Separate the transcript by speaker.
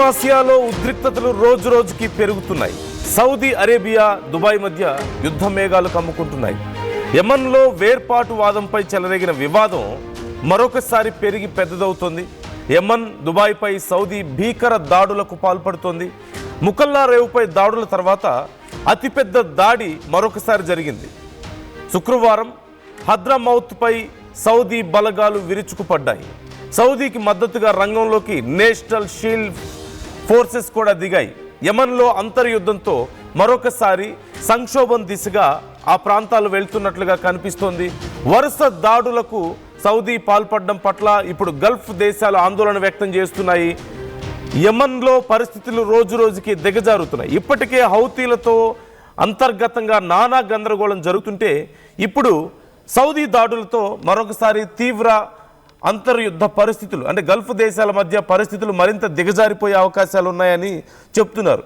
Speaker 1: పశ్చిమాసియాలో ఉద్రిక్తతలు రోజు రోజుకి పెరుగుతున్నాయి. సౌదీ అరేబియా, దుబాయ్ మధ్య యుద్ధ మేఘాలు కమ్ముకుంటున్నాయి. యెమన్లో వేర్పాటు వాదంపై చెలరేగిన వివాదం మరొకసారి పెరిగి పెద్దదవుతోంది. యెమన్, దుబాయ్పై సౌదీ భీకర దాడులకు పాల్పడుతోంది. ముకల్లా రేవుపై దాడుల తర్వాత అతిపెద్ద దాడి మరొకసారి జరిగింది. శుక్రవారం హద్రమౌత్పై సౌదీ బలగాలు విరుచుకుపడ్డాయి. సౌదీకి మద్దతుగా రంగంలోకి నేషనల్ షీల్డ్ ఫోర్సెస్ కూడా దిగాయి. యెమన్లో అంతర్యుద్ధంతో మరొకసారి సంక్షోభం దిశగా ఆ ప్రాంతాలు వెళ్తున్నట్లుగా కనిపిస్తోంది. వరుస దాడులకు సౌదీ పాల్పడడం పట్ల ఇప్పుడు గల్ఫ్ దేశాలు ఆందోళన వ్యక్తం చేస్తున్నాయి. యెమన్లో పరిస్థితులు రోజు రోజుకి దిగజారుతున్నాయి. ఇప్పటికే హౌతీలతో అంతర్గతంగా నానా గందరగోళం జరుగుతుంటే ఇప్పుడు సౌదీ దాడులతో మరొకసారి తీవ్ర అంతర్యుద్ధ పరిస్థితులు, అంటే గల్ఫ్ దేశాల మధ్య పరిస్థితులు మరింత దిగజారిపోయే అవకాశాలు ఉన్నాయని చెప్తున్నారు.